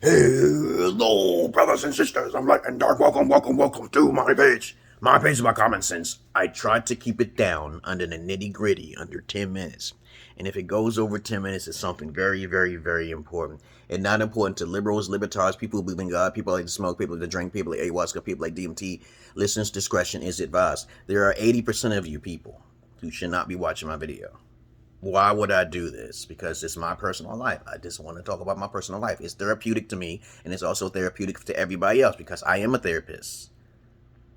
Hello, brothers and sisters. I'm Light and Dark. Welcome to my page. My page is about common sense. I tried to keep it down under the nitty gritty, under 10 minutes. And if it goes over 10 minutes, it's something very, very, very important. And not important to liberals, libertarians, people who believe in God, people like to smoke, people like to drink, people like ayahuasca, people like DMT. Listeners' discretion is advised. There are 80% of you people who should not be watching my video. Why would I do this? Because it's my personal life. I just want to talk about my personal life. It's therapeutic to me, and it's also therapeutic to everybody else because I am a therapist,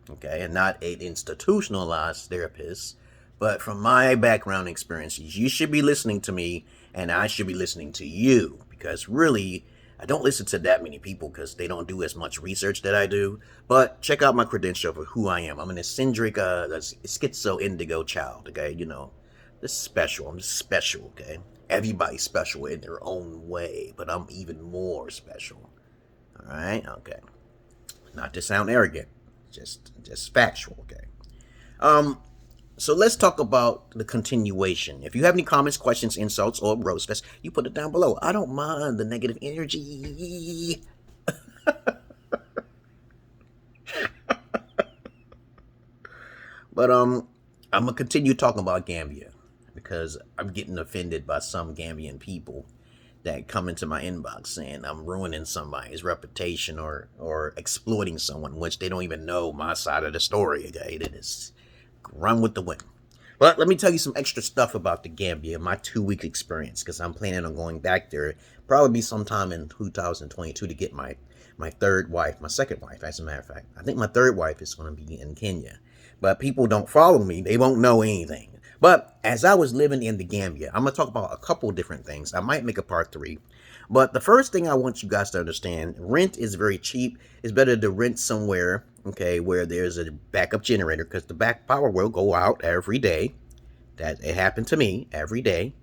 okay, and not an institutionalized therapist. But from my background experiences, you should be listening to me, and I should be listening to you because really, I don't listen to that many people because they don't do as much research that I do. But check out my credential for who I am. I'm an eccentric, Schizo-Indigo child, okay, you know. This is special. I'm just special, okay? Everybody's special in their own way, but I'm even more special. All right? Okay. Not to sound arrogant, just factual, okay? So let's talk about the continuation. If you have any comments, questions, insults, or roasters, you put it down below. I don't mind the negative energy. But I'm gonna continue talking about Gambia, because I'm getting offended by some Gambian people that come into my inbox saying I'm ruining somebody's reputation or exploiting someone, which they don't even know my side of the story. Okay, they just run with the wind. But let me tell you some extra stuff about the Gambia, my 2-week experience, because I'm planning on going back there probably sometime in 2022 to get my third wife, my second wife, as a matter of fact. I think my third wife is going to be in Kenya. But people don't follow me. They won't know anything. But as I was living in the Gambia, I'm going to talk about a couple different things. I might make a part 3. But the first thing I want you guys to understand, rent is very cheap. It's better to rent somewhere, okay, where there's a backup generator, because the back power will go out every day. That it happened to me every day,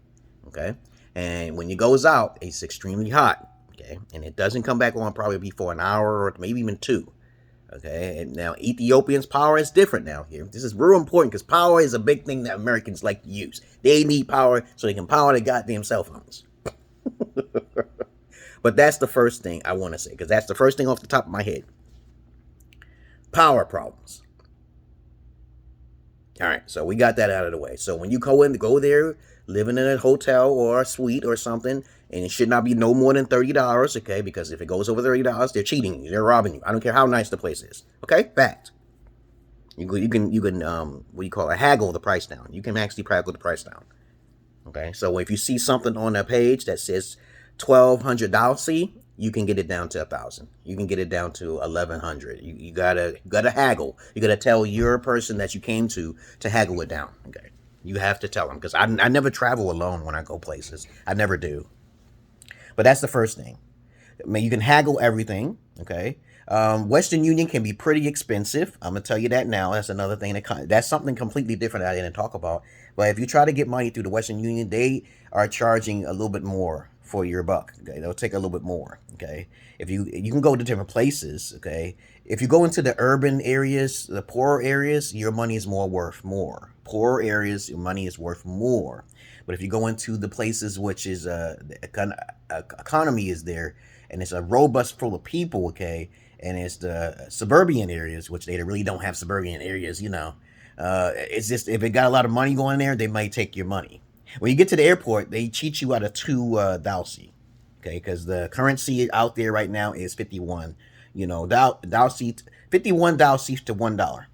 okay? And when it goes out, it's extremely hot, okay? And it doesn't come back on probably for an hour or maybe even 2. Okay, and now Ethiopians' power is different now here. This is real important because power is a big thing that Americans like to use. They need power so they can power their goddamn cell phones. But that's the first thing I want to say, because that's the first thing off the top of my head. Power problems. All right, so we got that out of the way. So when you go there, living in a hotel or a suite or something, and it should not be no more than $30, okay? Because if it goes over $30, they're cheating you. They're robbing you. I don't care how nice the place is, okay? Fact. You can what do you call it? Haggle the price down. You can actually haggle the price down, okay? So if you see something on a page that says $1,200, you can get it down to $1,000. You can get it down to $1,100. You gotta haggle. You gotta tell your person that you came to haggle it down, okay? You have to tell them, because I never travel alone when I go places. I never do. But that's the first thing. I mean, you can haggle everything, okay? Western Union can be pretty expensive. I'm going to tell you that now. That's another thing. That's something completely different that I didn't talk about. But if you try to get money through the Western Union, they are charging a little bit more for your buck, okay? They'll take a little bit more, okay? If you can go to different places, okay? If you go into the urban areas, the poorer areas, your money is worth more. Poorer areas, your money is worth more. But if you go into the places which is the economy is there, and it's a robust full of people, okay, and it's the suburban areas, which they really don't have suburban areas, you know. It's just, if it got a lot of money going there, they might take your money. When you get to the airport, they cheat you out of 2 dalsi, okay, because the currency out there right now is 51, you know, dalsi, 51 dalsi to $1.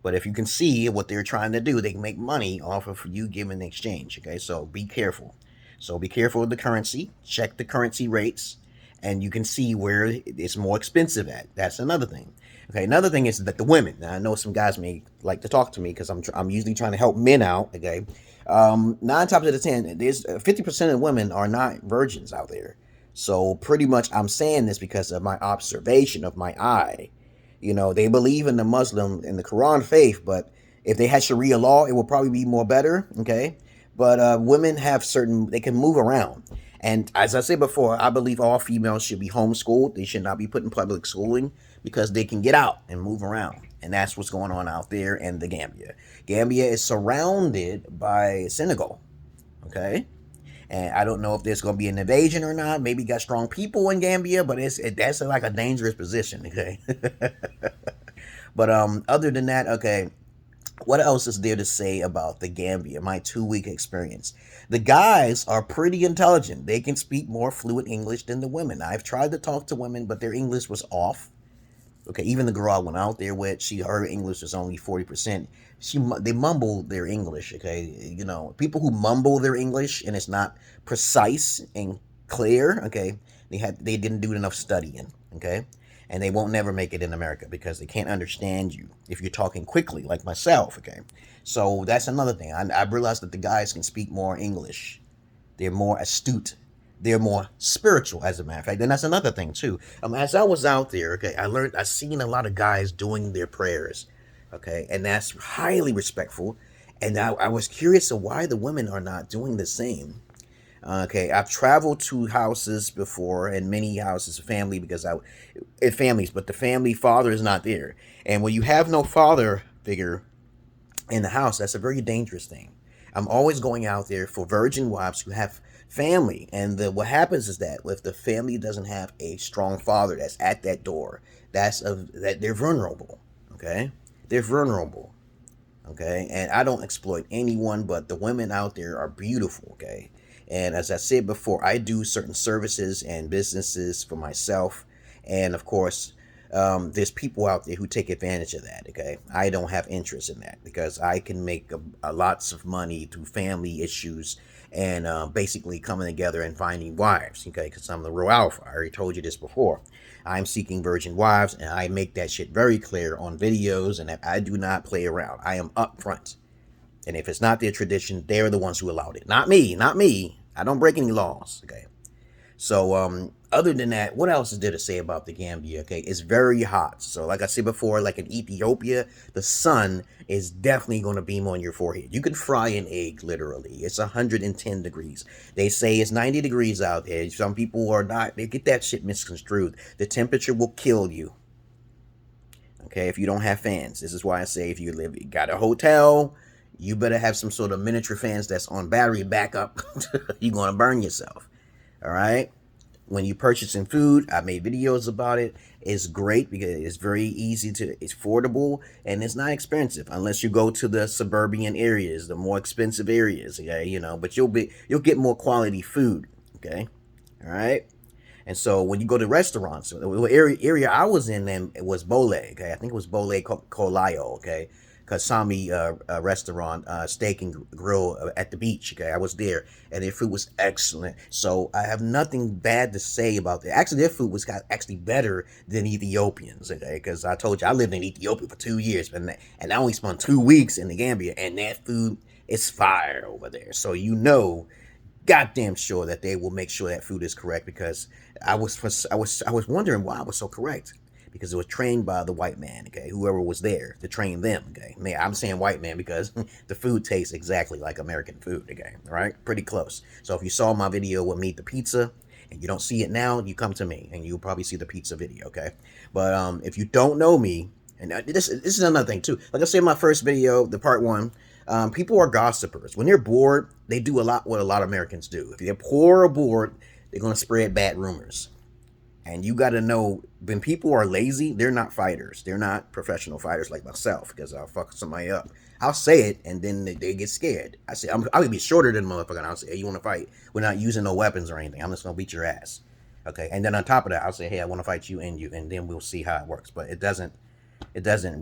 But if you can see what they're trying to do, they can make money off of you giving the exchange, okay? So be careful. So be careful of the currency. Check the currency rates, and you can see where it's more expensive at. That's another thing. Okay, another thing is that the women. Now, I know some guys may like to talk to me because I'm usually trying to help men out, okay? 9 times out of 10, there's 50% of women are not virgins out there. So pretty much I'm saying this because of my observation of my eye. You know, they believe in the Muslim and the Quran faith, but if they had Sharia law, it would probably be more better, okay? But women have they can move around. And as I said before, I believe all females should be homeschooled. They should not be put in public schooling because they can get out and move around. And that's what's going on out there in the Gambia. Gambia is surrounded by Senegal, okay? And I don't know if there's going to be an invasion or not. Maybe got strong people in Gambia, but that's like a dangerous position, okay? But other than that, okay, what else is there to say about the Gambia, my 2-week experience? The guys are pretty intelligent. They can speak more fluent English than the women. I've tried to talk to women, but their English was off. Okay, even the girl I went out there with, her English was only 40%. They mumble their English. Okay, you know, people who mumble their English and it's not precise and clear. Okay, they didn't do enough studying. Okay, and they won't never make it in America because they can't understand you if you're talking quickly, like myself. Okay, so that's another thing. I realized that the guys can speak more English. They're more astute. They're more spiritual, as a matter of fact. And that's another thing, too. As I was out there, okay, I seen a lot of guys doing their prayers, okay, and that's highly respectful. And I was curious of why the women are not doing the same. Okay, I've traveled to houses before, and many houses, family, families, but the family father is not there. And when you have no father figure in the house, that's a very dangerous thing. I'm always going out there for virgin wives who have family, and what happens is that if the family doesn't have a strong father that's at that door, that they're vulnerable. Okay, they're vulnerable. Okay, and I don't exploit anyone, but the women out there are beautiful. Okay, and as I said before, I do certain services and businesses for myself, and of course, there's people out there who take advantage of that. Okay, I don't have interest in that because I can make lots of money through family issues and basically coming together and finding wives. Okay, because I'm the real alpha. I already told you this before. I'm seeking virgin wives, and I make that shit very clear on videos, and I do not play around. I am upfront. And if it's not their tradition, they're the ones who allowed it. Not me, not me. I don't break any laws. Okay. So, other than that, what else is there to say about the Gambia? Okay, it's very hot. So, like I said before, like in Ethiopia, the sun is definitely going to beam on your forehead. You can fry an egg, literally. It's 110 degrees. They say it's 90 degrees out there. Some people are not, they get that shit misconstrued. The temperature will kill you. Okay, if you don't have fans. This is why I say if you got a hotel, you better have some sort of miniature fans that's on battery backup. You're going to burn yourself. All right. When you're purchasing food, I made videos about it. It's great because it's very easy it's affordable, and it's not expensive unless you go to the suburban areas, the more expensive areas. Okay, you know, but you'll get more quality food. Okay, all right. And so when you go to restaurants, the area I was in, then it was Bole. Okay, I think it was Bole Kolayo. Okay. Kasami restaurant, steak and grill at the beach. Okay, I was there, and their food was excellent. So I have nothing bad to say about that. Actually, their food was actually better than Ethiopians. Okay, because I told you I lived in Ethiopia for 2 years, and I only spent 2 weeks in the Gambia, and that food is fire over there. So you know, goddamn sure that they will make sure that food is correct, because I was wondering why I was so correct. Because it was trained by the white man, okay, whoever was there to train them, okay. I'm saying white man because the food tastes exactly like American food, okay, all right, pretty close. So if you saw my video with Meet the Pizza and you don't see it now, you come to me and you'll probably see the pizza video, okay. But if you don't know me, and this is another thing too. Like I said in my first video, the part 1, people are gossipers. When they're bored, they do what a lot of Americans do. If they're poor or bored, they're gonna spread bad rumors. And you got to know, when people are lazy, they're not fighters. They're not professional fighters like myself, because I'll fuck somebody up. I'll say it, and then they get scared. I say, I'll be shorter than the motherfucker, and I'll say, hey, you want to fight? We're not using no weapons or anything. I'm just going to beat your ass. Okay? And then on top of that, I'll say, hey, I want to fight you and you, and then we'll see how it works. But it doesn't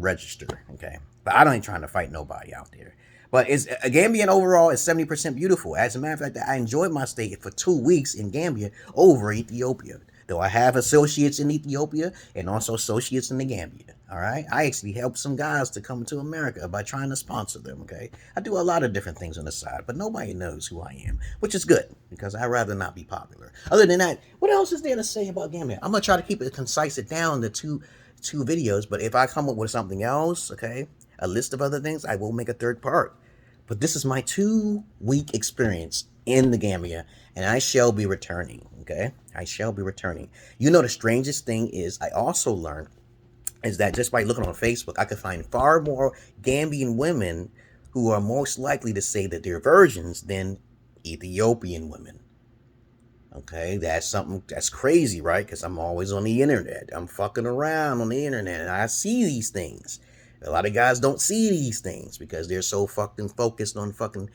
register, okay? But I ain't trying to fight nobody out there. But Gambian overall is 70% beautiful. As a matter of fact, I enjoyed my stay for 2 weeks in Gambia over Ethiopia. Though I have associates in Ethiopia and also associates in the Gambia. All right. I actually help some guys to come to America by trying to sponsor them. Okay. I do a lot of different things on the side, but nobody knows who I am, which is good because I'd rather not be popular. Other than that, what else is there to say about Gambia? I'm going to try to keep it concise, it down to two videos. But if I come up with something else, okay, a list of other things, I will make a third part. But this is my 2-week experience in the Gambia, and I shall be returning. Okay, I shall be returning. You know, the strangest thing is I also learned is that just by looking on Facebook, I could find far more Gambian women who are most likely to say that they're virgins than Ethiopian women. Okay, that's something that's crazy, right? Because I'm always on the internet. I'm fucking around on the internet and I see these things. A lot of guys don't see these things because they're so fucking focused on fucking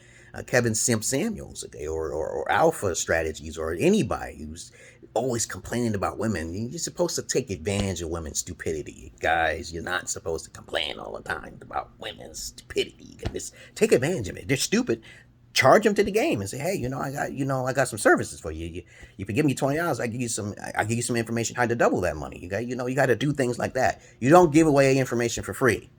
Kevin Simp Samuels, okay, or Alpha Strategies, or anybody who's always complaining about women. You're supposed to take advantage of women's stupidity, guys. You're not supposed to complain all the time about women's stupidity. You can just take advantage of it. They're stupid. Charge them to the game and say, hey, I got some services for you. You can give me $20. I give you some information how to double that money. You got to do things like that. You don't give away information for free.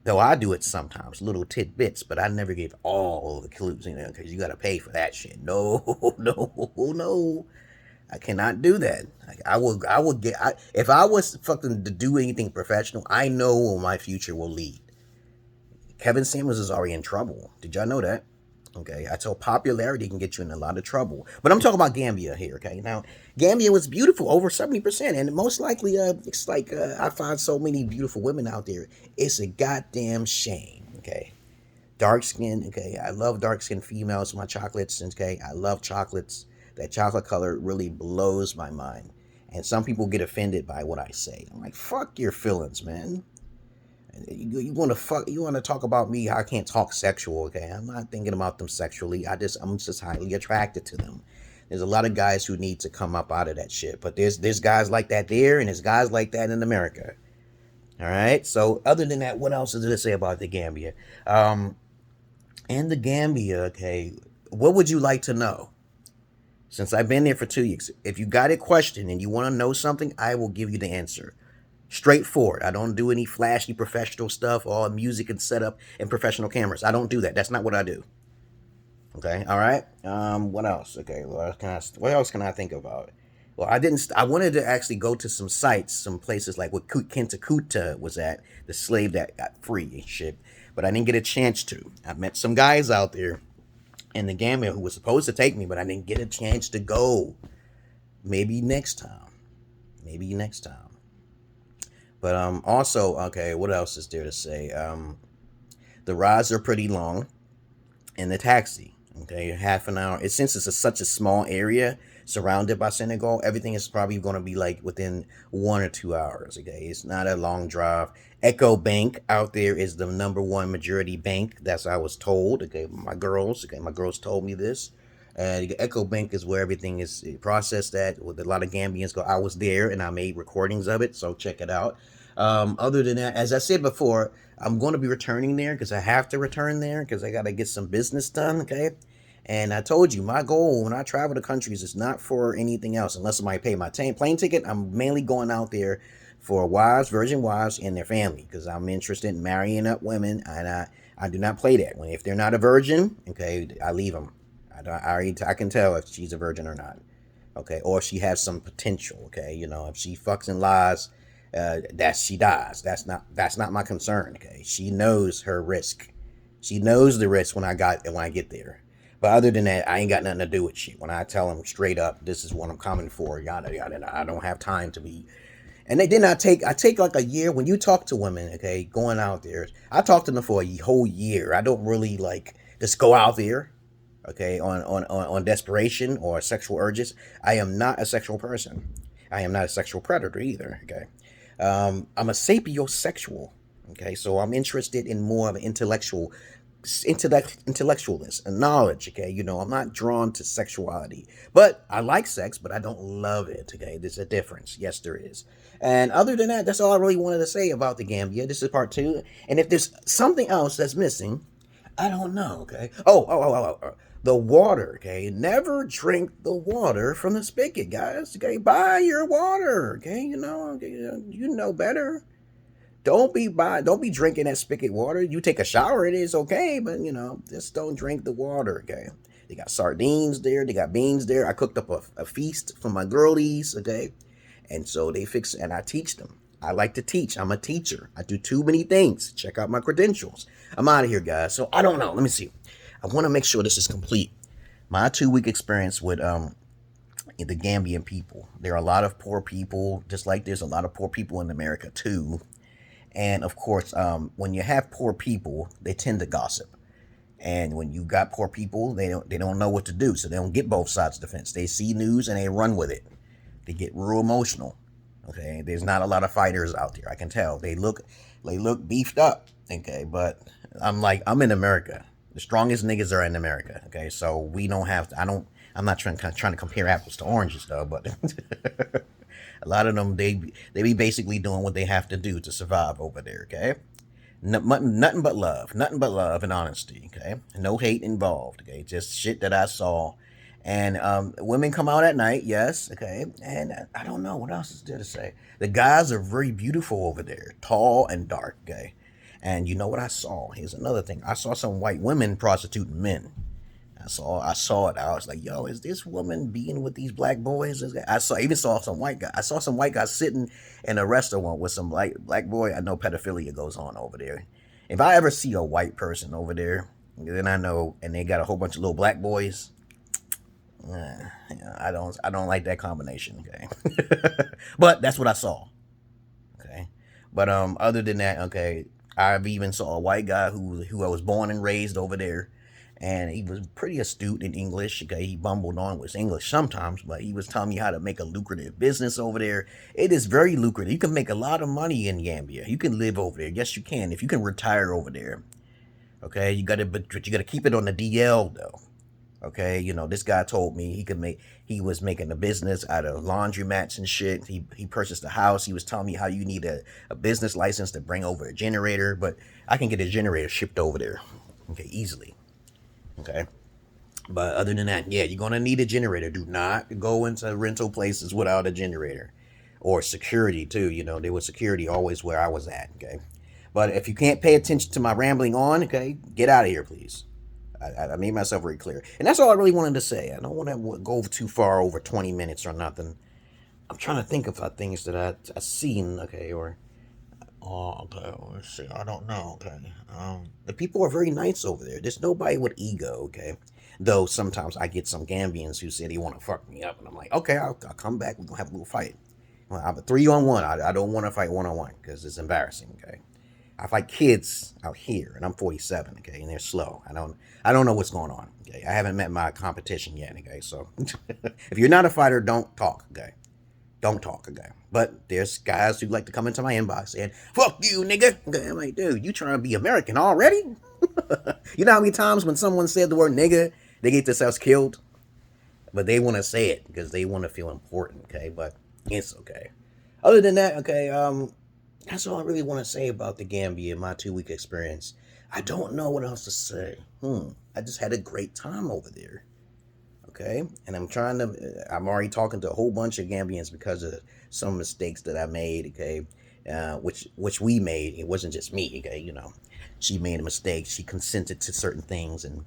Though I do it sometimes, little tidbits, but I never give all the clues, because you got to pay for that shit. No, no. I cannot do that. If I was fucking to do anything professional, I know where my future will lead. Kevin Samuels is already in trouble. Did y'all know that? Okay, I told popularity can get you in a lot of trouble. But I'm talking about Gambia here, okay? Now, Gambia was beautiful, over 70%. And most likely, it's like I find so many beautiful women out there. It's a goddamn shame, okay? Dark skin, okay? I love dark skinned females, my chocolates, okay? I love chocolates. That chocolate color really blows my mind. And some people get offended by what I say. I'm like, fuck your feelings, man. You want to talk about me? I can't talk sexual, okay? I'm not thinking about them sexually. I'm just highly attracted to them. There's a lot of guys who need to come up out of that shit, but there's guys like that there, and there's guys like that in America. All right. So other than that, what else is there to say about the Gambia? And the Gambia, okay. What would you like to know? Since I've been there for 2 years, if you got a question and you want to know something, I will give you the answer. Straightforward. I don't do any flashy professional stuff, all music and setup and professional cameras. I don't do that. That's not what I do. Okay. All right. What else? Okay. What else can I think about? Well, I wanted to actually go to some sites, some places like what Kentakuta was at, the slave that got free and shit. But I didn't get a chance to. I met some guys out there in the Gambia who was supposed to take me, but I didn't get a chance to go. Maybe next time. But also, okay, what else is there to say? The rides are pretty long in the taxi. Okay, half an hour. Since it's such a small area surrounded by Senegal, everything is probably going to be like within 1 or 2 hours. Okay, it's not a long drive. Echo Bank out there is the #1 majority bank. That's what I was told. Okay, my girls told me this. Echo Bank is where everything is processed at. With a lot of Gambians go. I was there and I made recordings of it, so check it out. Other than that, as I said before, I'm going to be returning there because I have to return there because I got to get some business done. Okay. And I told you, my goal when I travel to countries is not for anything else unless somebody pay my plane ticket. I'm mainly going out there for virgin wives, and their family, because I'm interested in marrying up women, and I do not play that. If they're not a virgin, okay, I leave them. I can tell if she's a virgin or not, okay, or if she has some potential, okay. If she fucks and lies, that she dies. That's not my concern, okay. She knows her risk. She knows the risk when I get there. But other than that, I ain't got nothing to do with shit. When I tell them straight up, this is what I'm coming for, yada yada, I don't have time to be. And I take like a year. When you talk to women, okay, going out there, I talk to them for a whole year. I don't really like just go out there, okay, on desperation or sexual urges. I am not a sexual person. I am not a sexual predator either, okay. I'm a sapiosexual, okay, so I'm interested in more of an intellectualist and knowledge, okay. I'm not drawn to sexuality, but I like sex, but I don't love it, okay. There's a difference. Yes, there is. And other than that, that's all I really wanted to say about the Gambia. This is part 2, and if there's something else that's missing, I don't know, okay. The water, okay. Never drink the water from the spigot, guys, okay. Buy your water, okay. You know better. Don't be drinking that spigot water. You take a shower, it is okay, but just don't drink the water, okay. They got sardines there, they got beans there. I cooked up a feast for my girlies, okay. And so and I teach them. I like to teach. I'm a teacher. I do too many things. Check out my credentials. I'm out of here, guys. So I don't know. Let me see. I want to make sure this is complete. My 2-week experience with the Gambian people. There are a lot of poor people, just like there's a lot of poor people in America too. And of course, when you have poor people, they tend to gossip. And when you got poor people, they don't know what to do, so they don't get both sides of the fence. They see news and they run with it. They get real emotional. Okay, there's not a lot of fighters out there. I can tell. They look beefed up. Okay, but I'm in America. The strongest niggas are in America. Okay, so we don't have to. I'm not trying to compare apples to oranges though, but a lot of them they be basically doing what they have to do to survive over there. Okay. Nothing but love and honesty. Okay, no hate involved. Okay, just shit that I saw. And women come out at night, yes, okay. And I don't know what else is there to say. The guys are very beautiful over there, tall and dark, okay. And you know what I saw? Here's another thing. I saw some white women prostituting men. I saw it. I was like, yo, is this woman being with these black boys? I even saw some white guy. I saw some white guys sitting in a restaurant with some black boy. I know pedophilia goes on over there. If I ever see a white person over there, then I know, and they got a whole bunch of little black boys. I don't like that combination. Okay, but that's what I saw. Okay, but other than that, okay, I've even saw a white guy who I was born and raised over there. And he was pretty astute in English. Okay, he bumbled on with English sometimes, but he was telling me how to make a lucrative business over there. It is very lucrative. You can make a lot of money in Gambia. You can live over there. Yes, you can. If you can retire over there, okay, but you gotta keep it on the DL though. Okay, you know, this guy told me he was making a business out of laundromats and shit. He purchased a house. He was telling me how you need a business license to bring over a generator, but I can get a generator shipped over there, okay, easily. Okay, but other than that, yeah, you're gonna need a generator. Do not go into rental places without a generator, or security too. You know, there was security always where I was at. Okay, but if you can't pay attention to my rambling on, okay, get out of here, please. I made myself very clear, and that's all I really wanted to say. I don't want to go too far over 20 minutes or nothing. I'm trying to think of things that I seen. Okay, or okay, let's see. I don't know. Okay. The people are very nice over there. There's nobody with ego. Okay. Though sometimes I get some Gambians who say they want to fuck me up, and I'm like, okay, I'll come back. We're gonna have a little fight. Well, I'm a 3-on-1. I don't want to fight 1-on-1 because it's embarrassing. Okay. I fight kids out here, and I'm 47. Okay, and they're slow. I don't know what's going on. Okay. I haven't met my competition yet. Okay. So if you're not a fighter, don't talk. Okay. Don't talk, okay? But there's guys who like to come into my inbox saying, fuck you, nigga. Okay, I'm like, dude, you trying to be American already? You know how many times when someone said the word nigga, they get themselves killed? But they want to say it because they want to feel important, okay? But it's okay. Other than that, okay, that's all I really want to say about the Gambia, my 2-week experience. I don't know what else to say. I just had a great time over there. Okay, and I'm already talking to a whole bunch of Gambians because of some mistakes that I made, okay, which we made. It wasn't just me, okay, you know, she made a mistake, she consented to certain things, and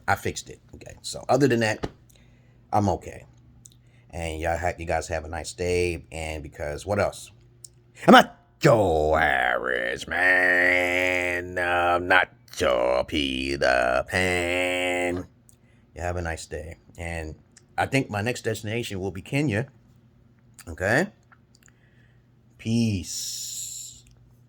I fixed it, okay. So other than that, I'm okay, and you guys have a nice day, and because what else? I'm not Yo Arse, man, I'm not your Peter Pan. You have a nice day. And I think my next destination will be Kenya. Okay? Peace.